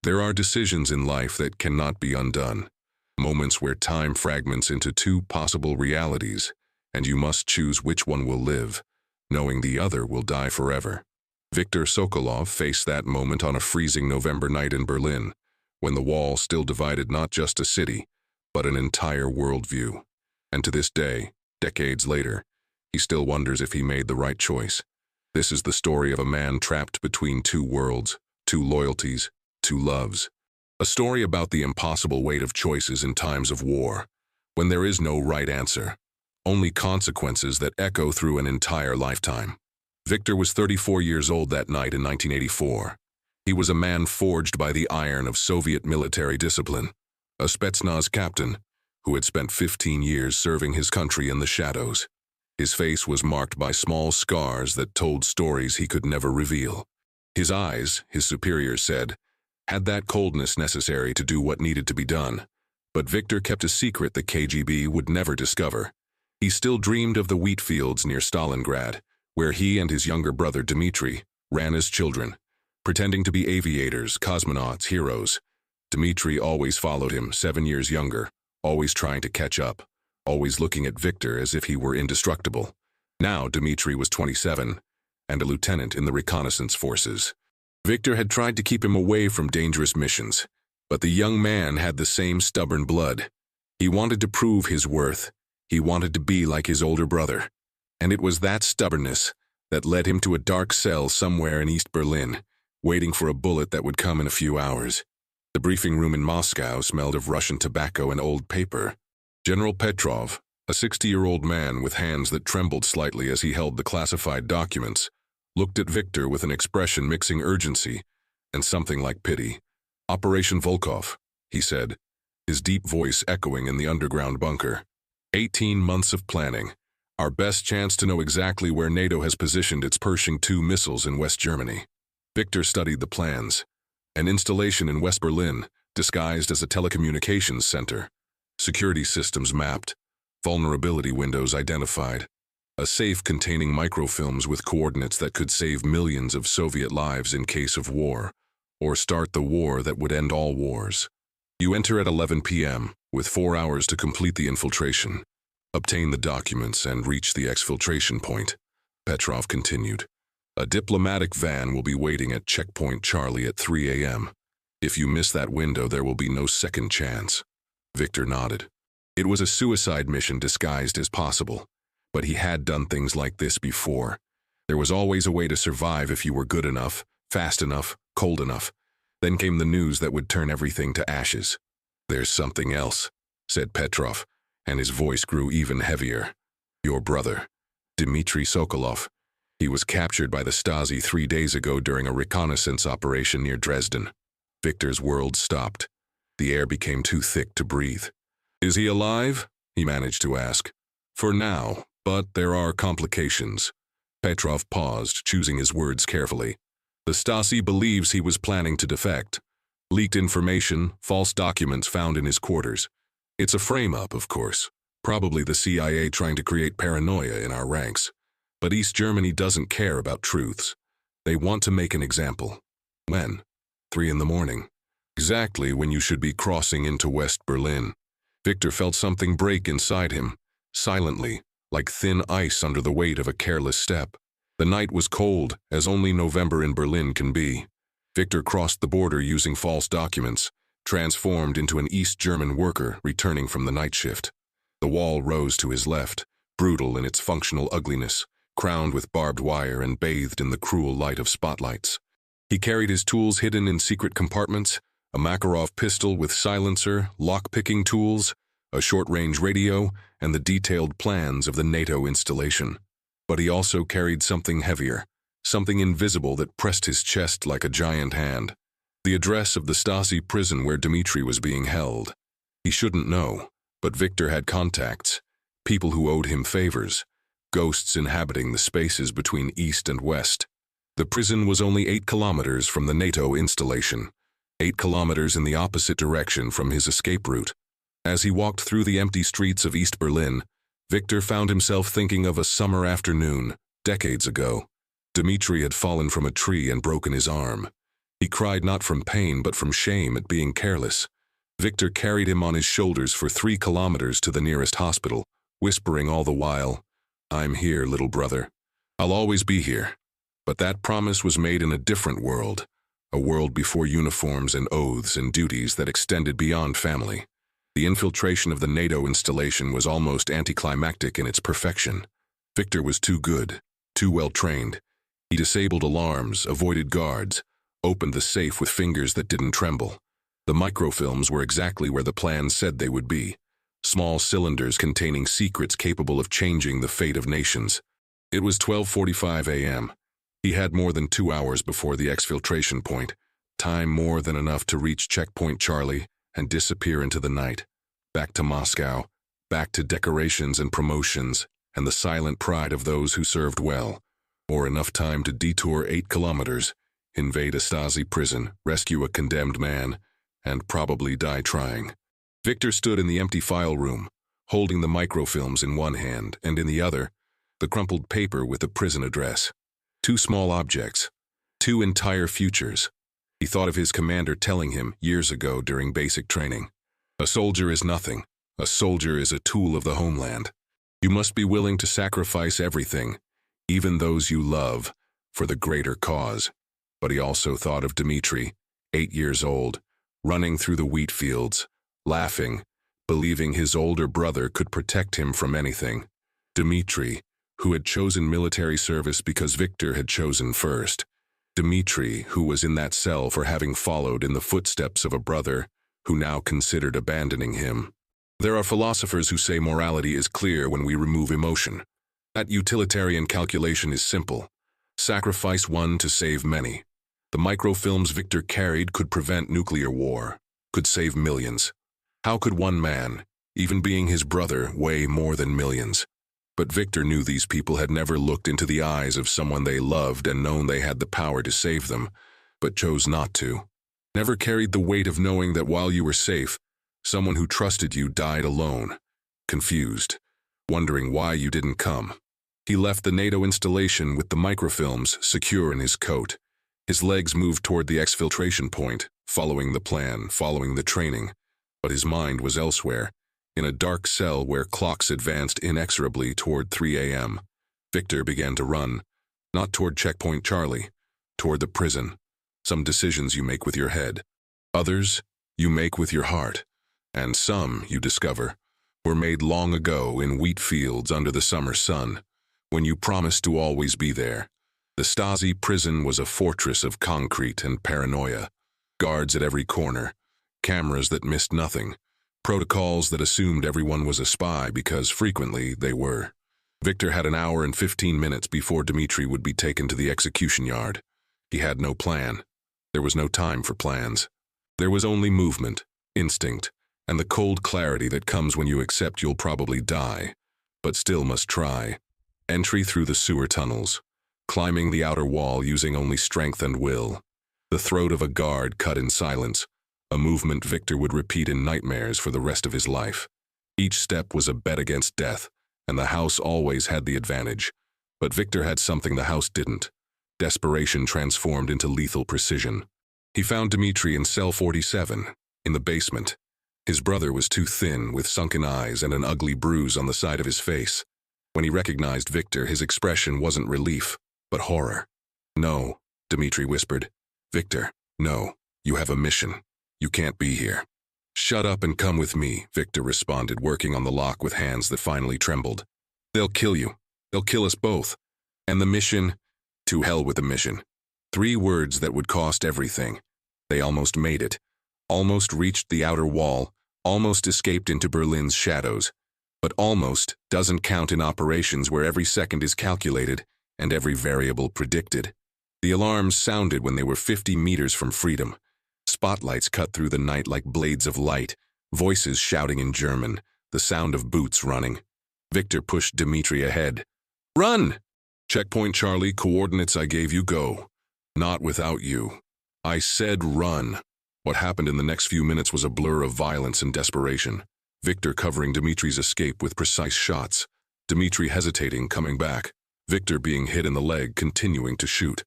There are decisions in life that cannot be undone, moments where time fragments into two possible realities, and you must choose which one will live, knowing the other will die forever. Viktor Sokolov faced that moment on a freezing November night in Berlin, when the wall still divided not just a city, but an entire worldview. And to this day, decades later, he still wonders if he made the right choice. This is the story of a man trapped between two worlds, two loyalties, two loves. A story about the impossible weight of choices in times of war, when there is no right answer, only consequences that echo through an entire lifetime. Viktor was 34 years old that night in 1984. He was a man forged by the iron of Soviet military discipline, a Spetsnaz captain who had spent 15 years serving his country in the shadows. His face was marked by small scars that told stories he could never reveal. His eyes, his superiors said, had that coldness necessary to do what needed to be done. But Viktor kept a secret the KGB would never discover. He still dreamed of the wheat fields near Stalingrad, where he and his younger brother Dmitri ran as children, pretending to be aviators, cosmonauts, heroes. Dmitri always followed him, 7 years younger, always trying to catch up, always looking at Viktor as if he were indestructible. Now Dmitri was 27, and a lieutenant in the reconnaissance forces. Viktor had tried to keep him away from dangerous missions, but the young man had the same stubborn blood. He wanted to prove his worth. He wanted to be like his older brother. And it was that stubbornness that led him to a dark cell somewhere in East Berlin, waiting for a bullet that would come in a few hours. The briefing room in Moscow smelled of Russian tobacco and old paper. General Petrov, a 60-year-old man with hands that trembled slightly as he held the classified documents, looked at Viktor with an expression mixing urgency and something like pity. "Operation Volkov," he said, his deep voice echoing in the underground bunker. 18 months of planning. Our best chance to know exactly where NATO has positioned its Pershing II missiles in West Germany. Viktor studied the plans. An installation in West Berlin, disguised as a telecommunications center. Security systems mapped. Vulnerability windows identified. A safe containing microfilms with coordinates that could save millions of Soviet lives in case of war, or start the war that would end all wars. You enter at 11 p.m., with 4 hours to complete the infiltration. Obtain the documents and reach the exfiltration point. Petrov continued. A diplomatic van will be waiting at Checkpoint Charlie at 3 a.m. If you miss that window, there will be no second chance. Viktor nodded. It was a suicide mission disguised as possible, but he had done things like this before. There was always a way to survive if you were good enough, fast enough, cold enough. Then came the news that would turn everything to ashes. "There's something else," said Petrov, and his voice grew even heavier. "Your brother, Dmitri Sokolov. He was captured by the Stasi 3 days ago during a reconnaissance operation near Dresden." Viktor's world stopped. The air became too thick to breathe. "Is he alive?" he managed to ask. "For now, but there are complications." Petrov paused, choosing his words carefully. "The Stasi believes he was planning to defect. Leaked information, false documents found in his quarters. It's a frame-up, of course. Probably the CIA trying to create paranoia in our ranks. But East Germany doesn't care about truths. They want to make an example. When? 3 in the morning. Exactly when you should be crossing into West Berlin." Viktor felt something break inside him, silently, like thin ice under the weight of a careless step. The night was cold, as only November in Berlin can be. Viktor crossed the border using false documents, transformed into an East German worker returning from the night shift. The wall rose to his left, brutal in its functional ugliness, crowned with barbed wire and bathed in the cruel light of spotlights. He carried his tools hidden in secret compartments, a Makarov pistol with silencer, lock-picking tools, a short-range radio, and the detailed plans of the NATO installation. But he also carried something heavier, something invisible that pressed his chest like a giant hand. The address of the Stasi prison where Dmitri was being held. He shouldn't know, but Viktor had contacts, people who owed him favors, ghosts inhabiting the spaces between East and West. The prison was only 8 kilometers from the NATO installation, 8 kilometers in the opposite direction from his escape route. As he walked through the empty streets of East Berlin, Viktor found himself thinking of a summer afternoon, decades ago. Dmitri had fallen from a tree and broken his arm. He cried not from pain but from shame at being careless. Viktor carried him on his shoulders for 3 kilometers to the nearest hospital, whispering all the while, "I'm here, little brother. I'll always be here." But that promise was made in a different world, a world before uniforms and oaths and duties that extended beyond family. The infiltration of the NATO installation was almost anticlimactic in its perfection. Viktor was too good, too well trained. He disabled alarms, avoided guards, opened the safe with fingers that didn't tremble. The microfilms were exactly where the plan said they would be, small cylinders containing secrets capable of changing the fate of nations. It was 12:45 a.m. He had more than 2 hours before the exfiltration point, time more than enough to reach Checkpoint Charlie and disappear into the night. Back to Moscow, back to decorations and promotions, and the silent pride of those who served well, or enough time to detour 8 kilometers, invade a Stasi prison, rescue a condemned man, and probably die trying. Viktor stood in the empty file room, holding the microfilms in one hand, and in the other, the crumpled paper with the prison address. 2 small objects, 2 entire futures. He thought of his commander telling him years ago during basic training. A soldier is nothing. A soldier is a tool of the homeland. You must be willing to sacrifice everything, even those you love, for the greater cause. But he also thought of Dmitri, 8 years old, running through the wheat fields, laughing, believing his older brother could protect him from anything. Dmitri, who had chosen military service because Viktor had chosen first. Dmitri, who was in that cell for having followed in the footsteps of a brother who now considered abandoning him. There are philosophers who say morality is clear when we remove emotion. That utilitarian calculation is simple. Sacrifice one to save many. The microfilms Viktor carried could prevent nuclear war, could save millions. How could one man, even being his brother, weigh more than millions? But Viktor knew these people had never looked into the eyes of someone they loved and known they had the power to save them, but chose not to. Never carried the weight of knowing that while you were safe, someone who trusted you died alone, confused, wondering why you didn't come. He left the NATO installation with the microfilms secure in his coat. His legs moved toward the exfiltration point, following the plan, following the training. But his mind was elsewhere, in a dark cell where clocks advanced inexorably toward 3 a.m. Viktor began to run, not toward Checkpoint Charlie, toward the prison. Some decisions you make with your head. Others, you make with your heart. And some, you discover, were made long ago in wheat fields under the summer sun, when you promised to always be there. The Stasi prison was a fortress of concrete and paranoia. Guards at every corner, cameras that missed nothing, protocols that assumed everyone was a spy because frequently they were. Viktor had an hour and 15 minutes before Dmitri would be taken to the execution yard. He had no plan. There was no time for plans. There was only movement, instinct, and the cold clarity that comes when you accept you'll probably die, but still must try. Entry through the sewer tunnels, climbing the outer wall using only strength and will. The throat of a guard cut in silence, a movement Viktor would repeat in nightmares for the rest of his life. Each step was a bet against death, and the house always had the advantage. But Viktor had something the house didn't. Desperation transformed into lethal precision. He found Dmitri in cell 47, in the basement. His brother was too thin, with sunken eyes and an ugly bruise on the side of his face. When he recognized Viktor, his expression wasn't relief, but horror. "No," Dmitri whispered. "Viktor, no, you have a mission. You can't be here." "Shut up and come with me," Viktor responded, working on the lock with hands that finally trembled. "They'll kill you. They'll kill us both. And the mission? To hell with the mission." 3 words that would cost everything. They almost made it. Almost reached the outer wall. Almost escaped into Berlin's shadows. But almost doesn't count in operations where every second is calculated and every variable predicted. The alarms sounded when they were 50 meters from freedom. Spotlights cut through the night like blades of light, voices shouting in German, the sound of boots running. Viktor pushed Dmitri ahead. "Run! Checkpoint Charlie, coordinates I gave you, go. Not without you. I said run." What happened in the next few minutes was a blur of violence and desperation. Viktor covering Dmitri's escape with precise shots. Dmitri hesitating, coming back. Viktor being hit in the leg, continuing to shoot.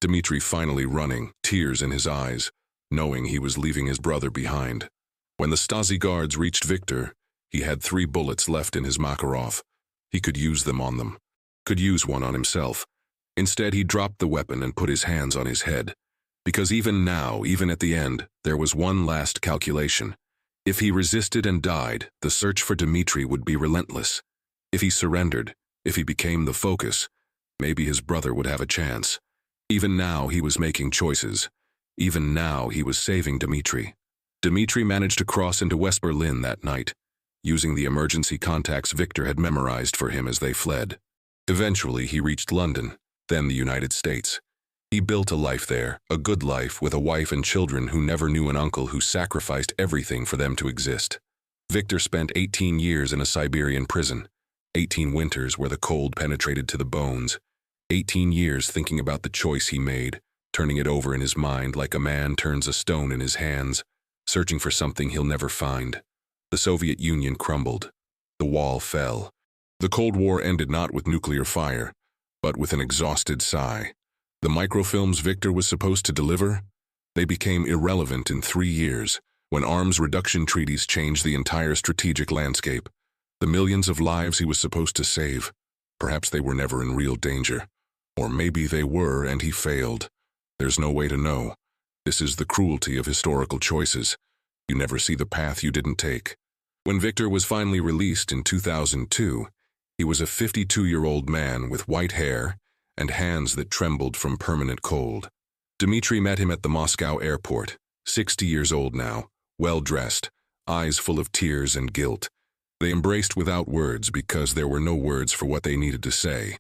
Dmitri finally running, tears in his eyes, knowing he was leaving his brother behind. When the Stasi guards reached Viktor, he had 3 bullets left in his Makarov. He could use them on them. Could use one on himself. Instead, he dropped the weapon and put his hands on his head. Because even now, even at the end, there was one last calculation. If he resisted and died, the search for Dmitri would be relentless. If he surrendered, if he became the focus, maybe his brother would have a chance. Even now, he was making choices. Even now, he was saving Dmitri. Dmitri managed to cross into West Berlin that night, using the emergency contacts Viktor had memorized for him as they fled. Eventually, he reached London, then the United States. He built a life there, a good life with a wife and children who never knew an uncle who sacrificed everything for them to exist. Viktor spent 18 years in a Siberian prison, 18 winters where the cold penetrated to the bones, 18 years thinking about the choice he made, turning it over in his mind like a man turns a stone in his hands, searching for something he'll never find. The Soviet Union crumbled. The wall fell. The Cold War ended not with nuclear fire, but with an exhausted sigh. The microfilms Viktor was supposed to deliver, they became irrelevant in 3 years, when arms reduction treaties changed the entire strategic landscape. The millions of lives he was supposed to save, perhaps they were never in real danger. Or maybe they were and he failed. There's no way to know. This is the cruelty of historical choices. You never see the path you didn't take. When Viktor was finally released in 2002, he was a 52-year-old man with white hair and hands that trembled from permanent cold. Dmitri met him at the Moscow airport, 60 years old now, well-dressed, eyes full of tears and guilt. They embraced without words because there were no words for what they needed to say.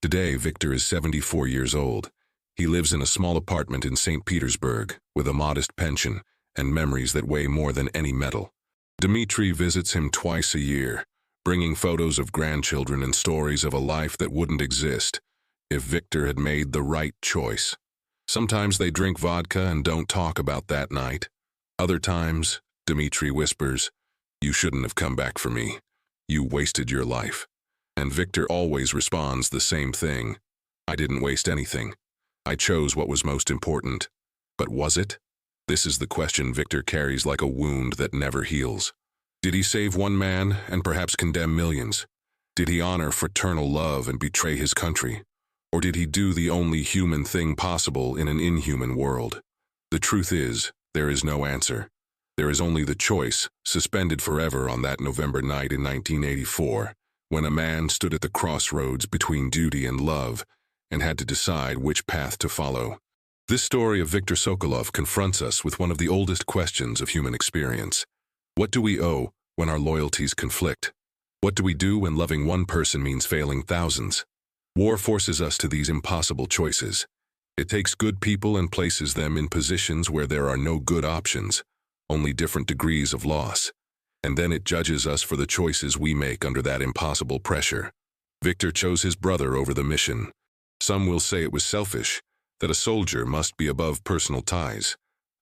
Today, Viktor is 74 years old. He lives in a small apartment in St. Petersburg with a modest pension and memories that weigh more than any metal. Dmitri visits him twice a year, bringing photos of grandchildren and stories of a life that wouldn't exist if Viktor had made the right choice. Sometimes they drink vodka and don't talk about that night. Other times, Dmitri whispers, "You shouldn't have come back for me. You wasted your life." And Viktor always responds the same thing. "I didn't waste anything. I chose what was most important." But was it? This is the question Viktor carries like a wound that never heals. Did he save one man and perhaps condemn millions? Did he honor fraternal love and betray his country? Or did he do the only human thing possible in an inhuman world? The truth is, there is no answer. There is only the choice, suspended forever on that November night in 1984, when a man stood at the crossroads between duty and love and had to decide which path to follow. This story of Viktor Sokolov confronts us with one of the oldest questions of human experience. What do we owe when our loyalties conflict? What do we do when loving one person means failing thousands? War forces us to these impossible choices. It takes good people and places them in positions where there are no good options, only different degrees of loss. And then it judges us for the choices we make under that impossible pressure. Viktor chose his brother over the mission. Some will say it was selfish, that a soldier must be above personal ties.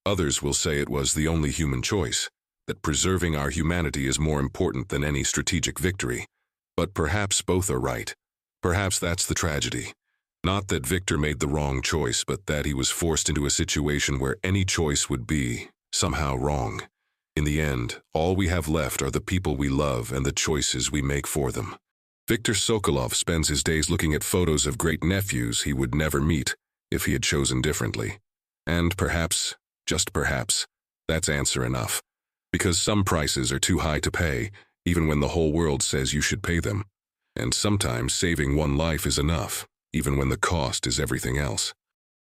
Others will say it was the only human choice, that preserving our humanity is more important than any strategic victory. But perhaps both are right. Perhaps that's the tragedy. Not that Viktor made the wrong choice, but that he was forced into a situation where any choice would be somehow wrong. In the end, all we have left are the people we love and the choices we make for them. Viktor Sokolov spends his days looking at photos of great-nephews he would never meet if he had chosen differently. And perhaps, just perhaps, that's answer enough. Because some prices are too high to pay, even when the whole world says you should pay them. And sometimes saving one life is enough, even when the cost is everything else.